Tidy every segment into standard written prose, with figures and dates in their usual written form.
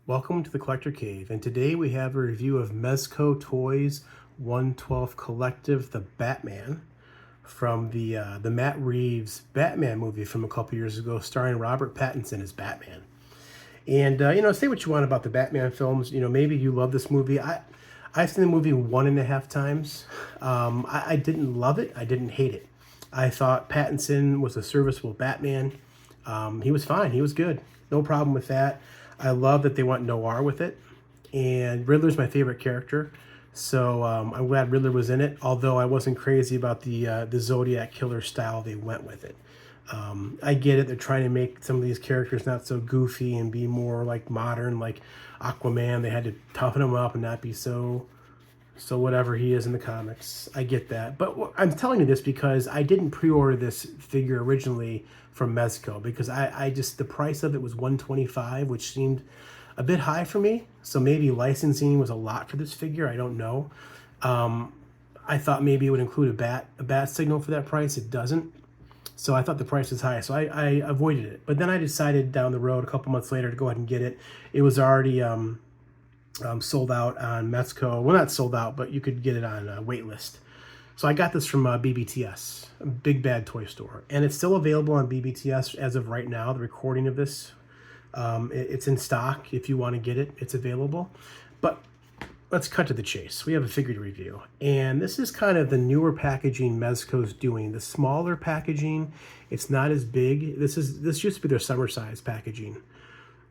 Welcome to the Collector Cave, and today we have a review of Mezco Toyz 112 Collective, the Batman, from the Matt Reeves Batman movie from a couple years ago, starring Robert Pattinson as Batman. And say what you want about the Batman films. Maybe you love this movie. I've seen the movie 1.5 times. I didn't love it. I didn't hate it. I thought Pattinson was a serviceable Batman. He was fine. He was good. No problem with that. I love that they went noir with it. And Riddler's my favorite character. So I'm glad Riddler was in it, although I wasn't crazy about the Zodiac Killer style they went with it. I get it. They're trying to make some of these characters not so goofy and be more like modern, like Aquaman. They had to toughen him up and not be so whatever he is in the comics. I get that. But I'm telling you this because I didn't pre-order this figure originally from Mezco because I just, the price of it was $125, which seemed a bit high for me. So maybe licensing was a lot for this figure. I don't know. I thought maybe it would include a bat signal for that price. It doesn't. So I thought the price was high. So I avoided it. But then I decided down the road a couple months later to go ahead and get it. It was already sold out on Mezco. Well, not sold out, but you could get it on a wait list. So I got this from BBTS, a Big Bad Toy Store. And it's still available on BBTS as of right now, the recording of this. It's in stock. If you want to get it, it's available. But let's cut to the chase. We have a figure to review. And this is kind of the newer packaging Mezco's doing. The smaller packaging, it's not as big. This used to be their summer size packaging.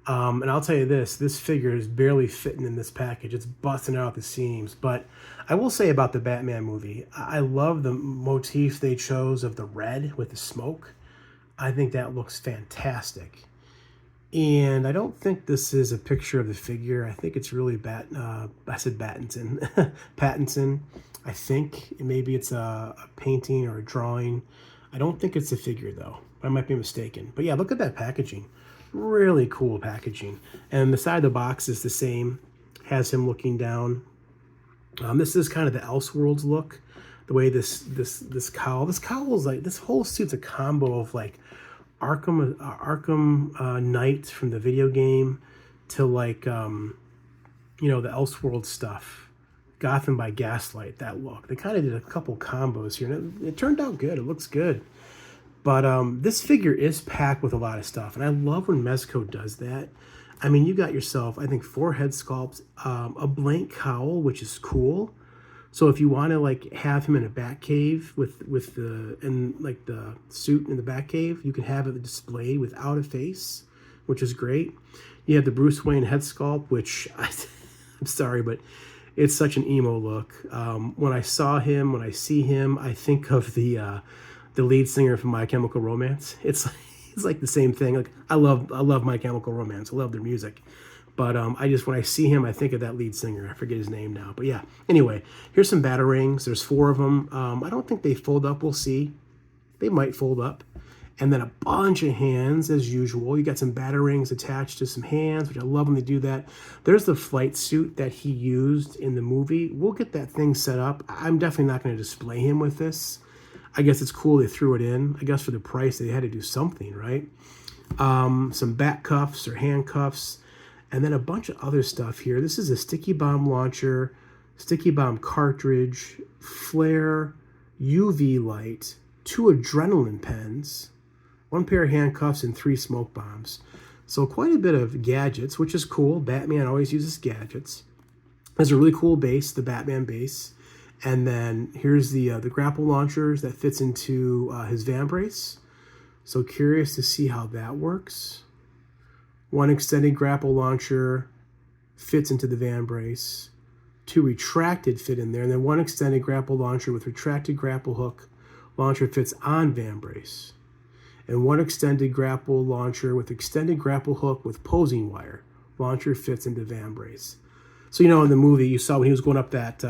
And I'll tell you this figure is barely fitting in this package. It's busting out the seams. But I will say about the Batman movie, I love the motif they chose of the red with the smoke. I think that looks fantastic. And I don't think this is a picture of the figure. I think it's really I said Pattinson. Pattinson. I think maybe it's a painting or a drawing. I don't think it's a figure though. I might be mistaken. But yeah, look at that packaging. Really cool packaging. And the side of the box is the same. Has him looking down. This is kind of the Elseworlds look. The way this cowl. This cowl is like, this whole suit's a combo of like Arkham Knight from the video game to like the Elseworlds stuff. Gotham by Gaslight, that look. They kind of did a couple combos here, and it turned out good. It looks good. But this figure is packed with a lot of stuff, and I love when Mezco does that. I mean, you got yourself, I think, 4 head sculpts, a blank cowl, which is cool. So if you want to like have him in a bat cave with the suit in the bat cave, you can have it displayed without a face, which is great. You have the Bruce Wayne head sculpt, which I'm sorry, but it's such an emo look. When I see him, I think of the lead singer from My Chemical Romance. It's like the same thing. Like I love My Chemical Romance. I love their music. But when I see him, I think of that lead singer. I forget his name now. But yeah, anyway, here's some batarangs. There's 4 of them. I don't think they fold up. We'll see. They might fold up. And then a bunch of hands, as usual. You got some batarangs attached to some hands, which I love when they do that. There's the flight suit that he used in the movie. We'll get that thing set up. I'm definitely not going to display him with this. I guess it's cool they threw it in. I guess for the price, they had to do something, right? Some bat cuffs or handcuffs. And then a bunch of other stuff here. This is a sticky bomb launcher, sticky bomb cartridge, flare, UV light, 2 adrenaline pens, 1 pair of handcuffs, and 3 smoke bombs. So quite a bit of gadgets, which is cool. Batman always uses gadgets. There's a really cool base, the Batman base. And then here's the grapple launchers that fits into his van brace. So curious to see how that works. 1 extended grapple launcher fits into the van brace. 2 retracted fit in there. And then 1 extended grapple launcher with retracted grapple hook launcher fits on van brace. And 1 extended grapple launcher with extended grapple hook with posing wire. Launcher fits into van brace. So, in the movie, you saw when he was going up that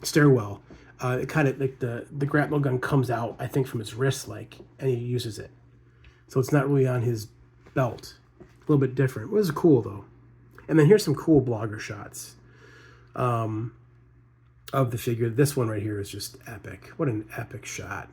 stairwell, it kind of like the grapple gun comes out, I think, from his wrist, and he uses it. So it's not really on his belt. A little bit different. It was cool though. And then here's some cool blogger shots of the figure. This one right here is just epic. What an epic shot.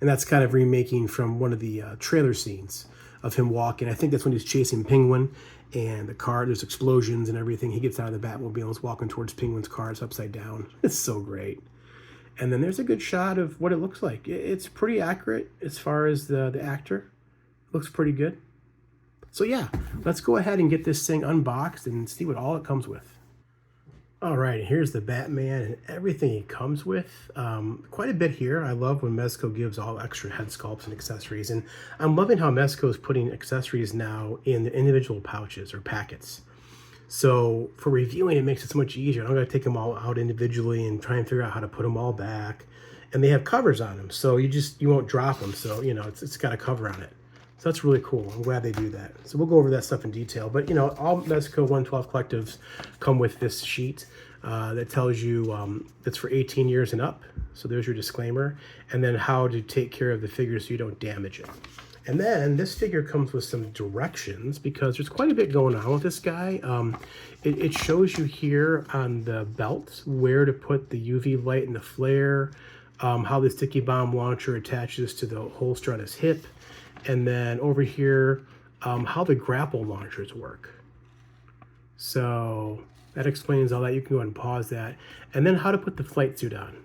And that's kind of remaking from one of the trailer scenes of him walking. I think that's when he's chasing Penguin. And the car, there's explosions and everything. He gets out of the Batmobile and is walking towards Penguin's car. It's upside down. It's so great. And then there's a good shot of what it looks like. It's pretty accurate as far as the actor. It looks pretty good. So yeah, let's go ahead and get this thing unboxed and see what all it comes with. All right, here's the Batman and everything he comes with. Quite a bit here. I love when Mezco gives all extra head sculpts and accessories. And I'm loving how Mezco is putting accessories now in the individual pouches or packets. So for reviewing, it makes it so much easier. I'm going to take them all out individually and try and figure out how to put them all back. And they have covers on them, so you won't drop them. So, you know, it's got a cover on it. So that's really cool. I'm glad they do that. So we'll go over that stuff in detail. But, you know, all Mezco 112 collectives come with this sheet that tells you it's for 18 years and up. So there's your disclaimer. And then how to take care of the figure so you don't damage it. And then this figure comes with some directions because there's quite a bit going on with this guy. It shows you here on the belt where to put the UV light and the flare, how the sticky bomb launcher attaches to the holster on his hip, and then over here, how the grapple launchers work. So that explains all that. You can go ahead and pause that. And then how to put the flight suit on.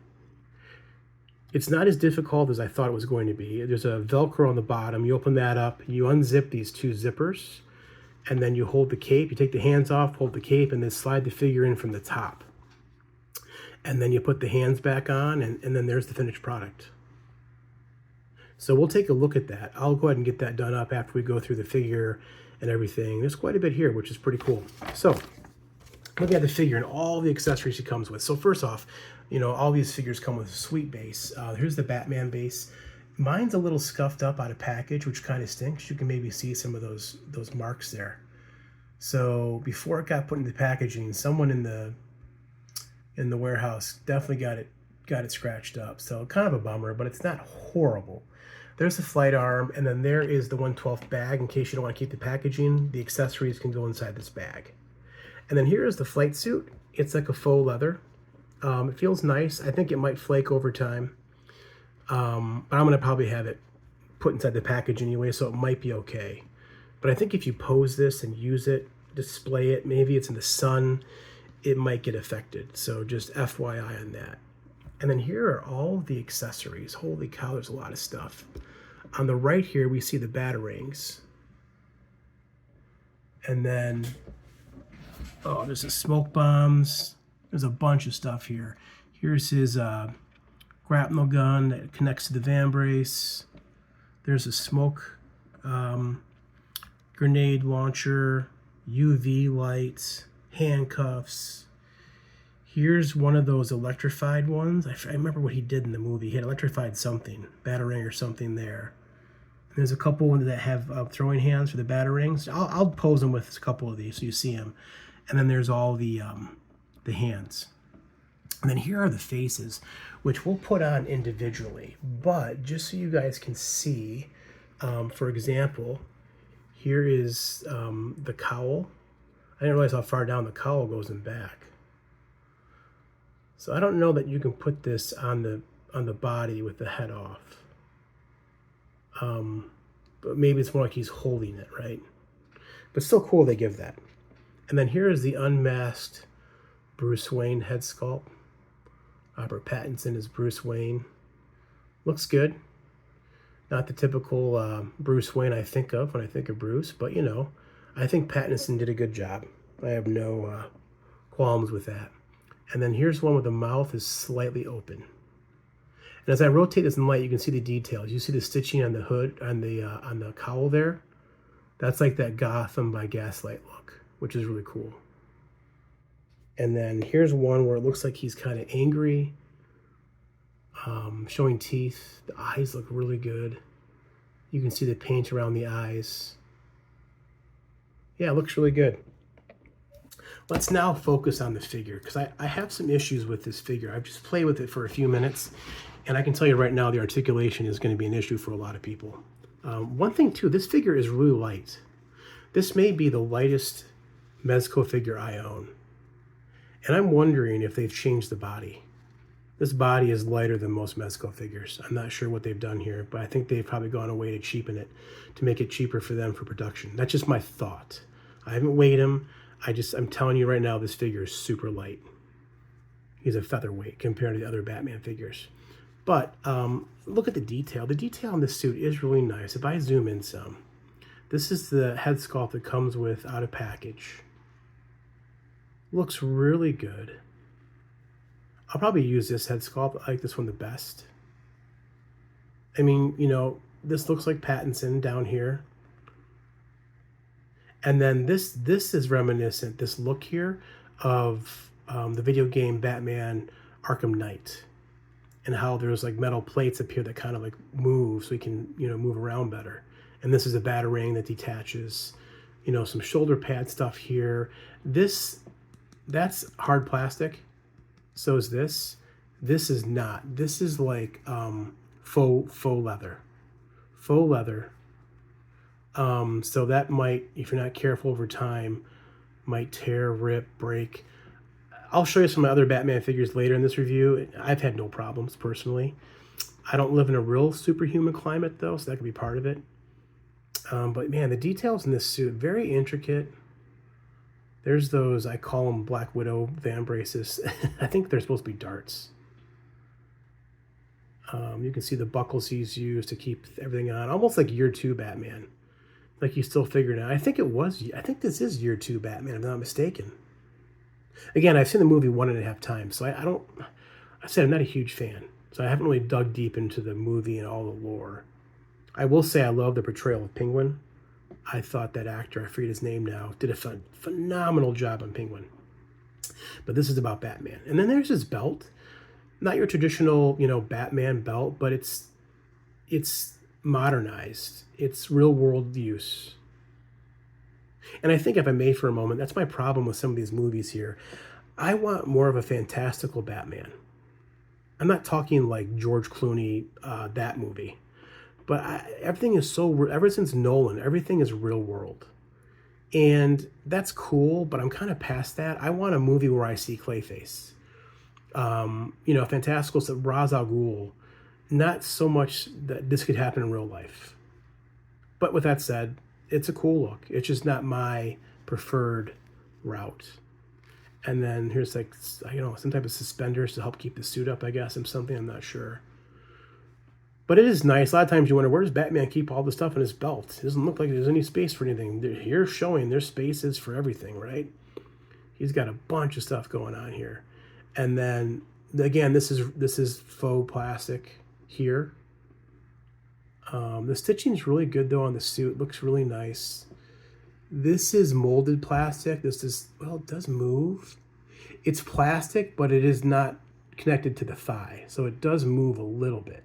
It's not as difficult as I thought it was going to be. There's a Velcro on the bottom. You open that up, you unzip these two zippers, and then you hold the cape. You take the hands off, hold the cape, and then slide the figure in from the top. And then you put the hands back on, and then there's the finished product. So we'll take a look at that. I'll go ahead and get that done up after we go through the figure and everything. There's quite a bit here, which is pretty cool. So looking at the figure and all the accessories he comes with. So first off, you know, all these figures come with a sweet base. Here's the Batman base. Mine's a little scuffed up out of package, which kind of stinks. You can maybe see some of those marks there. So before it got put into packaging, someone in the warehouse definitely got it scratched up. So kind of a bummer, but it's not horrible. There's the flight arm, and then there is the 112th bag. In case you don't want to keep the packaging, the accessories can go inside this bag. And then here is the flight suit. It's like a faux leather. It feels nice. I think it might flake over time. But I'm going to probably have it put inside the package anyway, so it might be okay. But I think if you pose this and use it, display it, maybe it's in the sun, it might get affected. So just FYI on that. And then here are all the accessories. Holy cow, there's a lot of stuff. On the right here, we see the batarangs. And then, oh, there's the smoke bombs. There's a bunch of stuff here. Here's his grapnel gun that connects to the van brace. There's a smoke grenade launcher, UV lights, handcuffs. Here's one of those electrified ones. I remember what he did in the movie. He had electrified something, batarang or something there. And there's a couple that have throwing hands for the batarangs. I'll pose them with a couple of these so you see them. And then there's all the hands. And then here are the faces, which we'll put on individually. But just so you guys can see, for example, here is the cowl. I didn't realize how far down the cowl goes in back. So I don't know that you can put this on the body with the head off. But maybe it's more like he's holding it, right? But still cool they give that. And then here is the unmasked Bruce Wayne head sculpt. Robert Pattinson is Bruce Wayne. Looks good. Not the typical Bruce Wayne I think of when I think of Bruce, but you know, I think Pattinson did a good job. I have no qualms with that. And then here's one where the mouth is slightly open. And as I rotate this in light, you can see the details. You see the stitching on the hood, on the cowl there. That's like that Gotham by Gaslight look, which is really cool. And then here's one where it looks like he's kind of angry, showing teeth. The eyes look really good. You can see the paint around the eyes. Yeah, it looks really good. Let's now focus on the figure, because I have some issues with this figure. I've just played with it for a few minutes, and I can tell you right now the articulation is going to be an issue for a lot of people. One thing, too, this figure is really light. This may be the lightest Mezco figure I own. And I'm wondering if they've changed the body. This body is lighter than most Mezco figures. I'm not sure what they've done here, but I think they've probably gone away to cheapen it, to make it cheaper for them for production. That's just my thought. I haven't weighed him. I'm telling you right now, this figure is super light. He's a featherweight compared to the other Batman figures. But look at the detail. The detail on this suit is really nice. If I zoom in some, this is the head sculpt that comes with out of package. Looks really good. I'll probably use this head sculpt. I like this one the best. I mean, you know, this looks like Pattinson down here. And then this is reminiscent, this look here, of the video game Batman Arkham Knight, and how there's like metal plates up here that kind of like move so we can, you know, move around better. And this is a batarang that detaches, you know, some shoulder pad stuff here. That's hard plastic. So is this. This is not. This is like faux leather. Faux leather. So that might, if you're not careful over time, might tear, rip, break. I'll show you some other Batman figures later in this review. I've had no problems personally. I don't live in a real superhuman climate though, so that could be part of it. But man, the details in this suit, very intricate. There's those, I call them Black Widow van braces. I think they're supposed to be darts. You can see the buckles he's used to keep everything on, almost like year 2 Batman. Like he's still figuring it out. I think this is year 2 Batman, if I'm not mistaken. Again, I've seen the movie 1.5 times, so I said I'm not a huge fan. So I haven't really dug deep into the movie and all the lore. I will say I love the portrayal of Penguin. I thought that actor, I forget his name now, did a phenomenal job on Penguin. But this is about Batman. And then there's his belt. Not your traditional, you know, Batman belt, but it's modernized. It's real world use. And I think if I may for a moment, that's my problem with some of these movies here. I want more of a fantastical Batman. I'm not talking like George Clooney, that movie. But everything is so, ever since Nolan, everything is real world. And that's cool, but I'm kind of past that. I want a movie where I see Clayface. You know, fantastical stuff, Ra's al Ghul. Not so much that this could happen in real life. But with that said, it's a cool look. It's just not my preferred route. And then here's like, you know, some type of suspenders to help keep the suit up, I guess, and something, I'm not sure. But it is nice. A lot of times you wonder, where does Batman keep all the stuff in his belt? It doesn't look like there's any space for anything. Here showing there's spaces for everything, right? He's got a bunch of stuff going on here. And then, again, this is faux plastic here. The stitching is really good, though, on the suit. It looks really nice. This is molded plastic. This is, well, it does move. It's plastic, but it is not connected to the thigh. So it does move a little bit.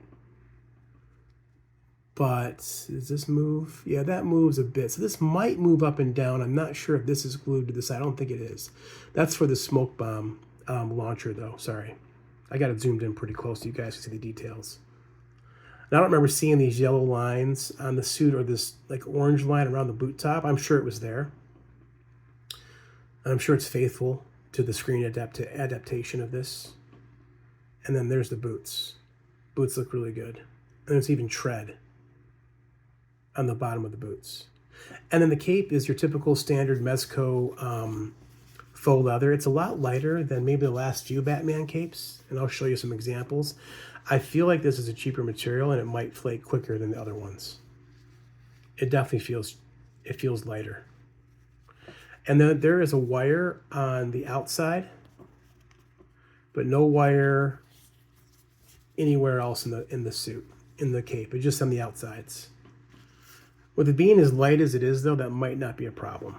But does this move? Yeah, that moves a bit. So this might move up and down. I'm not sure if this is glued to the side. I don't think it is. That's for the smoke bomb launcher, though. Sorry. I got it zoomed in pretty close so you guys can see the details. And I don't remember seeing these yellow lines on the suit or this like orange line around the boot top. I'm sure it was there. I'm sure it's faithful to the screen adaptation of this. And then there's the boots. Boots look really good. And there's even tread on the bottom of the boots. And then the cape is your typical standard Mezco faux leather. It's a lot lighter than maybe the last few Batman capes, and I'll show you some examples. I feel like this is a cheaper material and it might flake quicker than the other ones. It definitely feels lighter. And then there is a wire on the outside, but no wire anywhere else in the suit, in the cape. It's just on the outsides. With it being as light as it is, though, that might not be a problem.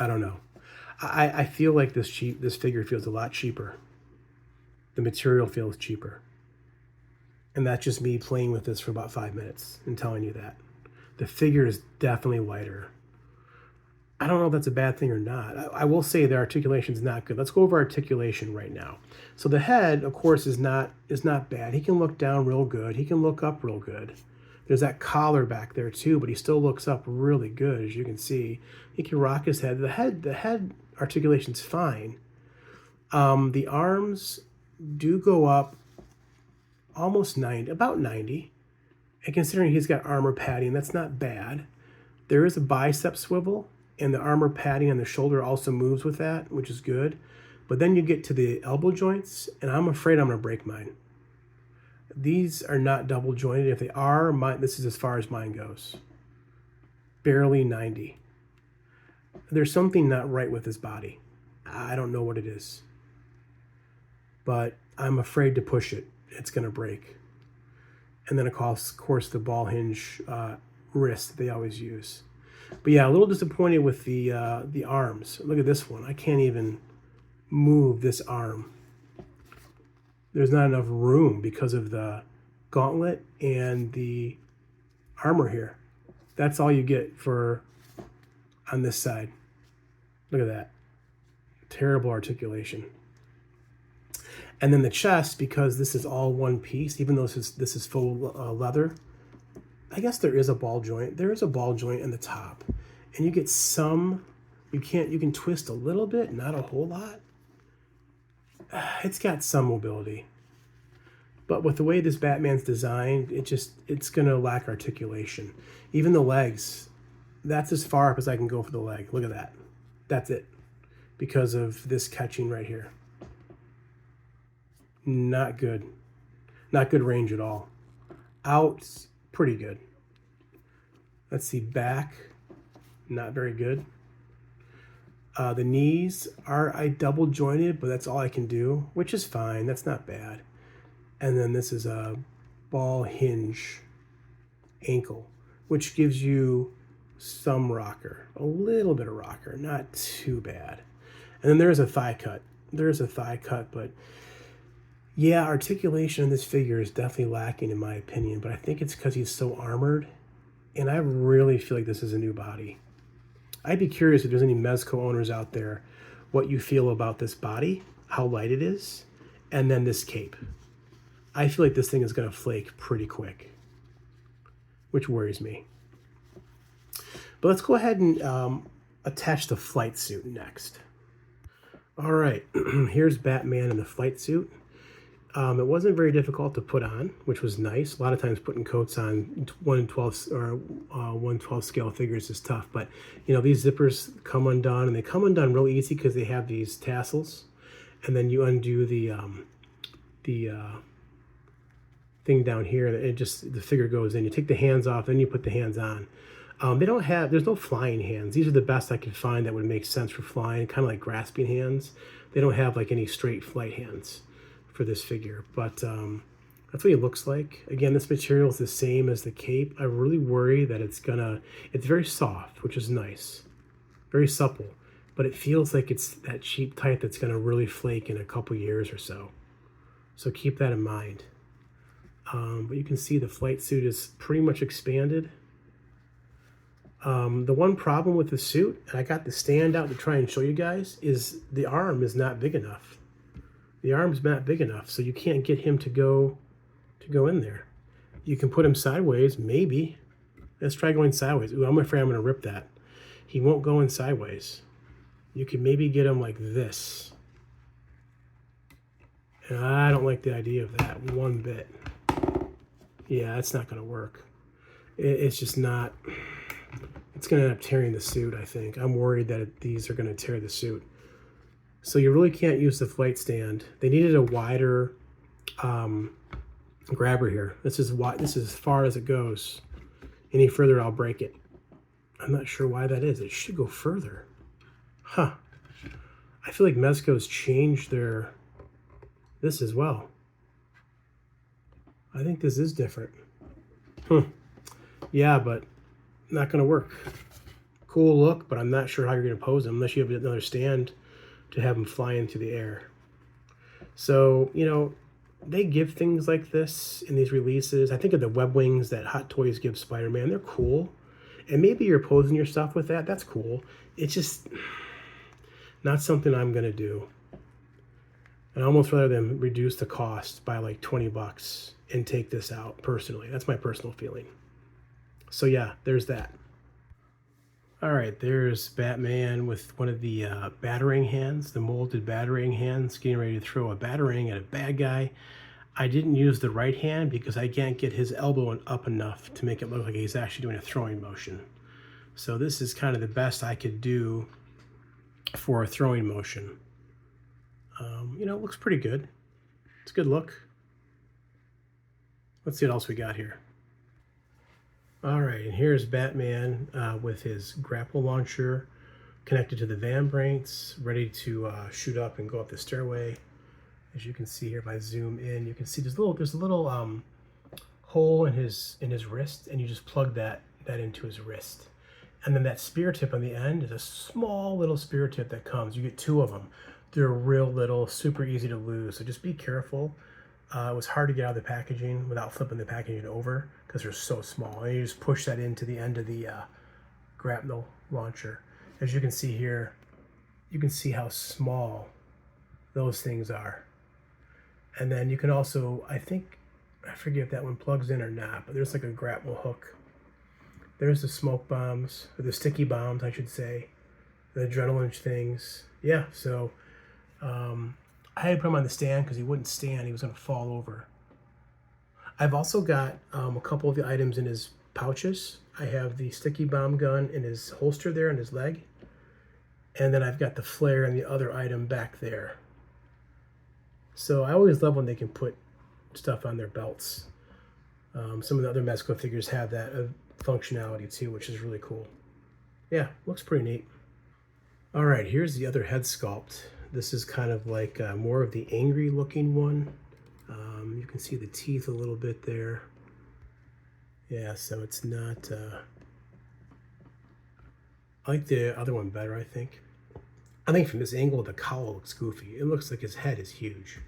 I don't know. I feel like this figure feels a lot cheaper. The material feels cheaper. And that's just me playing with this for about 5 minutes and telling you that. The figure is definitely lighter. I don't know if that's a bad thing or not. I will say the articulation is not good. Let's go over articulation right now. So the head, of course, is not bad. He can look down real good. He can look up real good. There's that collar back there too, but he still looks up really good, as you can see. He can rock his head. The head articulation's fine. The arms do go up almost 90, about 90. And considering he's got armor padding, that's not bad. There is a bicep swivel, and the armor padding on the shoulder also moves with that, which is good. But then you get to the elbow joints, and I'm afraid I'm going to break mine. These are not double jointed. If they are, this is as far as mine goes. Barely 90. There's something not right with his body. I don't know what it is. But I'm afraid to push it. It's going to break. And then, of course, the ball hinge wrist they always use. But yeah, a little disappointed with the arms. Look at this one. I can't even move this arm. There's not enough room because of the gauntlet and the armor here. That's all you get for on this side. Look at that. Terrible articulation. And then the chest, because this is all one piece, even though this is full leather, I guess there is a ball joint. There is a ball joint in the top. And you get some, you can twist a little bit, not a whole lot. It's got some mobility. But with the way this Batman's designed, it's going to lack articulation. Even the legs, that's as far up as I can go for the leg. Look at that. That's it. Because of this catching right here. Not good. Not good range at all. Out, pretty good. Let's see, back, not very good. The knees I double jointed, but that's all I can do, which is fine. That's not bad. And then this is a ball hinge ankle, which gives you some rocker, a little bit of rocker, not too bad. And then there's a thigh cut. There's a thigh cut, but yeah, articulation in this figure is definitely lacking in my opinion, but I think it's because he's so armored, and I really feel like this is a new body. I'd be curious if there's any Mezco owners out there, what you feel about this body, how light it is, and then this cape. I feel like this thing is going to flake pretty quick, which worries me. But let's go ahead and attach the flight suit next. All right, here's Batman in the flight suit. It wasn't very difficult to put on, which was nice. A lot of times putting coats on 1/12 or 1/12 scale figures is tough, but you know, these zippers come undone, and they come undone real easy because they have these tassels, and then you undo the thing down here, and the figure goes in. You take the hands off, then you put the hands on. There's no flying hands. These are the best I could find that would make sense for flying, kind of like grasping hands. They don't have like any straight flight hands for this figure, but that's what he looks like. Again, this material is the same as the cape. I really worry that it's very soft, which is nice, very supple, but it feels like it's that cheap type that's gonna really flake in a couple years or so. So keep that in mind. But you can see the flight suit is pretty much expanded. The one problem with the suit, and I got the stand out to try and show you guys, is the arm is not big enough. The arm's not big enough, so you can't get him to go in there. You can put him sideways, maybe. Let's try going sideways. Ooh, I'm afraid I'm going to rip that. He won't go in sideways. You can maybe get him like this. And I don't like the idea of that one bit. Yeah, that's not going to work. It's just not. It's going to end up tearing the suit, I think. I'm worried that these are going to tear the suit. So you really can't use the flight stand. They needed a wider grabber here. This is as far as it goes. Any further, I'll break it. I'm not sure why that is. It should go further. Huh. I feel like Mezco's changed this as well. I think this is different. Yeah, but not going to work. Cool look, but I'm not sure how you're going to pose them unless you have another stand to have them fly into the air. So, you know, they give things like this in these releases. I think of the web wings that Hot Toys gives Spider-Man. They're cool. And maybe you're posing your stuff with that. That's cool. It's just not something I'm going to do. I'd almost rather them reduce the cost by like 20 bucks and take this out personally. That's my personal feeling. So yeah, there's that. All right, there's Batman with one of the batarang hands, the molded batarang hands, getting ready to throw a batarang at a bad guy. I didn't use the right hand because I can't get his elbow up enough to make it look like he's actually doing a throwing motion. So this is kind of the best I could do for a throwing motion. You know, it looks pretty good. It's a good look. Let's see what else we got here. All right, and here's Batman with his grapple launcher connected to the van brakes, ready to shoot up and go up the stairway. As you can see here, if I zoom in, you can see there's a little hole in his wrist, and you just plug that into his wrist. And then that spear tip on the end is a small little spear tip that comes. You get 2 of them. They're real little, super easy to lose. So just be careful. It was hard to get out of the packaging without flipping the packaging over because they're so small. And you just push that into the end of the grapnel launcher. As you can see here, you can see how small those things are. And then you can also, I forget if that one plugs in or not, but there's like a grapnel hook. There's the smoke bombs, or the sticky bombs, I should say, the adrenaline things. Yeah, so I had to put him on the stand because he wouldn't stand. He was going to fall over. I've also got a couple of the items in his pouches. I have the sticky bomb gun in his holster there on his leg. And then I've got the flare and the other item back there. So I always love when they can put stuff on their belts. Some of the other Mezco figures have that functionality too, which is really cool. Yeah, looks pretty neat. All right, here's the other head sculpt. This is kind of like more of the angry looking one. You can see the teeth a little bit there. Yeah, so it's not, I like the other one better, I think. I think from this angle, the cowl looks goofy. It looks like his head is huge.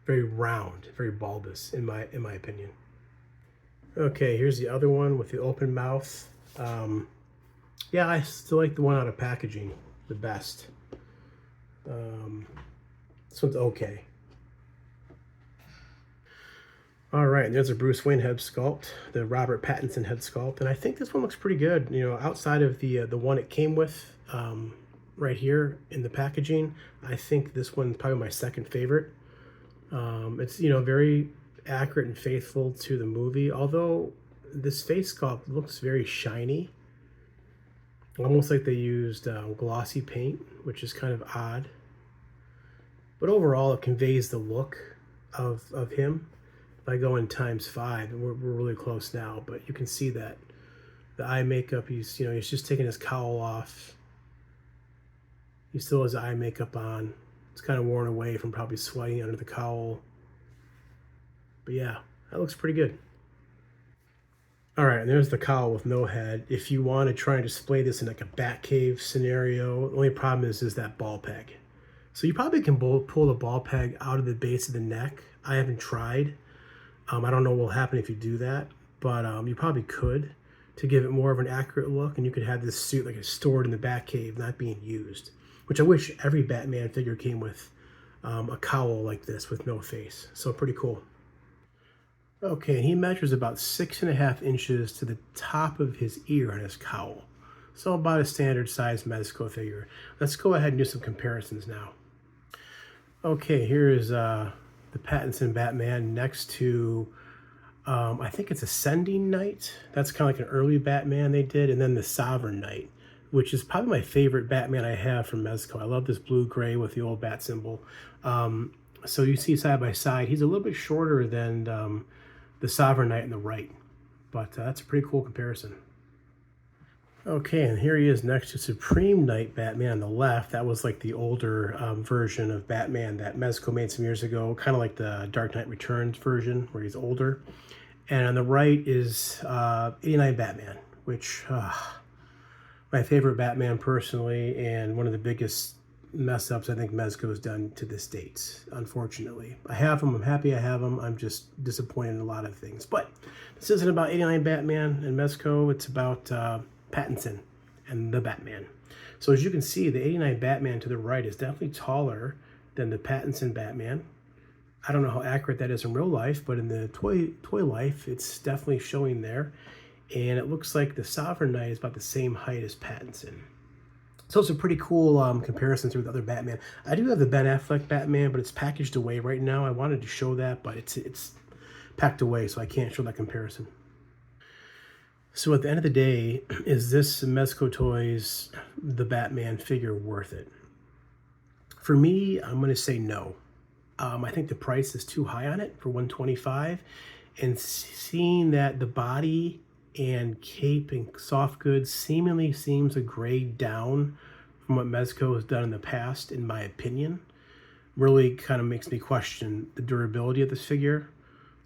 Very round, very bulbous, in my opinion. Okay, here's the other one with the open mouth. Yeah, I still like the one out of packaging the best. This one's okay. All right, there's a Bruce Wayne head sculpt, the Robert Pattinson head sculpt, and I think this one looks pretty good. You know, outside of the one it came with right here in the packaging, I think this one's probably my second favorite. It's, you know, very accurate and faithful to the movie, although this face sculpt looks very shiny, almost like they used glossy paint, which is kind of odd. But overall, it conveys the look of him. If I go in ×5, we're really close now, but you can see that the eye makeup, he's just taking his cowl off. He still has eye makeup on. It's kind of worn away from probably sweating under the cowl. But yeah, that looks pretty good. All right, and there's the cowl with no head. If you want to try and display this in like a Batcave scenario, the only problem is that ball peg. So you probably can pull the ball peg out of the base of the neck. I haven't tried. I don't know what will happen if you do that, but you probably could to give it more of an accurate look, and you could have this suit like it's stored in the Batcave, not being used, which I wish every Batman figure came with a cowl like this with no face. So pretty cool. Okay, and he measures about 6.5 inches to the top of his ear on his cowl. So about a standard size Mezco figure. Let's go ahead and do some comparisons now. Okay, here is the Pattinson Batman next to, I think it's Ascending Knight. That's kind of like an early Batman they did. And then the Sovereign Knight, which is probably my favorite Batman I have from Mezco. I love this blue-gray with the old bat symbol. So you see side by side, he's a little bit shorter than the Sovereign Knight on the right. But that's a pretty cool comparison. Okay, and here he is next to Supreme Knight Batman on the left. That was like the older version of Batman that Mezco made some years ago, kind of like the Dark Knight Returns version where he's older. And on the right is 89 Batman, which my favorite Batman personally, and one of the biggest mess ups I think Mezco has done to this date, unfortunately. I have him, I'm happy I have him, I'm just disappointed in a lot of things. But this isn't about 89 Batman and Mezco, it's about Pattinson and the Batman. So as you can see, the 89 Batman to the right is definitely taller than the Pattinson Batman. I don't know how accurate that is in real life, but in the toy life, it's definitely showing there. And it looks like the Sovereign Knight is about the same height as Pattinson. So it's a pretty cool comparison with other Batman. I do have the Ben Affleck Batman, but it's packaged away right now. I wanted to show that, but it's packed away, so I can't show that comparison. So at the end of the day, is this Mezco Toys, the Batman figure, worth it? For me, I'm going to say no. I think the price is too high on it for 125, and seeing that the body and cape and soft goods seemingly seems a grade down from what Mezco has done in the past, in my opinion, really kind of makes me question the durability of this figure,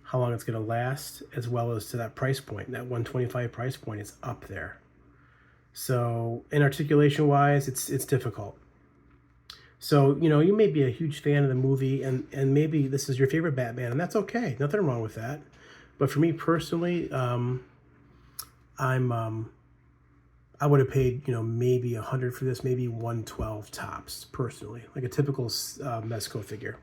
how long it's going to last, as well as to that price point. That 125 price point is up there. So, in articulation wise, it's difficult. So, you may be a huge fan of the movie, and maybe this is your favorite Batman, and that's okay. Nothing wrong with that. But for me personally, I would have paid, maybe 100 for this, maybe 112 tops, personally, like a typical Mezco figure.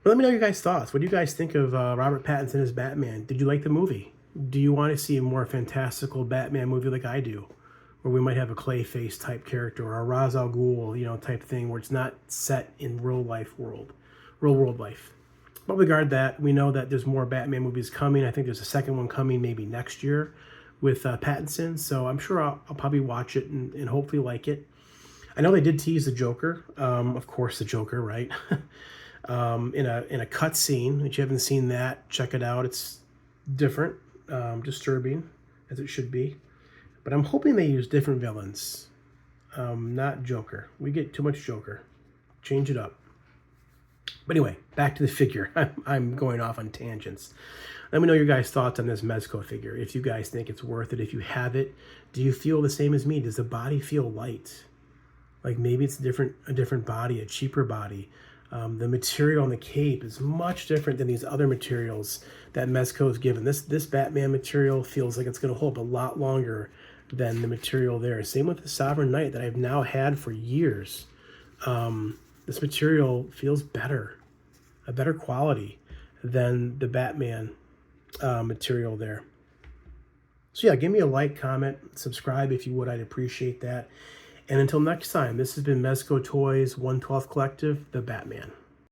But let me know your guys' thoughts. What do you guys think of Robert Pattinson as Batman? Did you like the movie? Do you want to see a more fantastical Batman movie like I do, where we might have a Clayface type character or a Ra's al Ghul, type thing, where it's not set in real world life? But regard that, we know that there's more Batman movies coming. I think there's a second one coming maybe next year with Pattinson. So I'm sure I'll probably watch it and hopefully like it. I know they did tease the Joker. Of course, the Joker, right? In a cut scene. If you haven't seen that, check it out. It's different, disturbing, as it should be. But I'm hoping they use different villains, not Joker. We get too much Joker. Change it up. But anyway, back to the figure. I'm going off on tangents. Let me know your guys' thoughts on this Mezco figure. If you guys think it's worth it, if you have it, do you feel the same as me? Does the body feel light? Like maybe it's a different body, a cheaper body. The material on the cape is much different than these other materials that Mezco has given. This Batman material feels like it's going to hold up a lot longer than the material there. Same with the Sovereign Knight that I've now had for years. This material feels better, a better quality than the Batman material there. So yeah, give me a like, comment, subscribe if you would. I'd appreciate that. And until next time, this has been Mezco Toys 112th Collective, the Batman.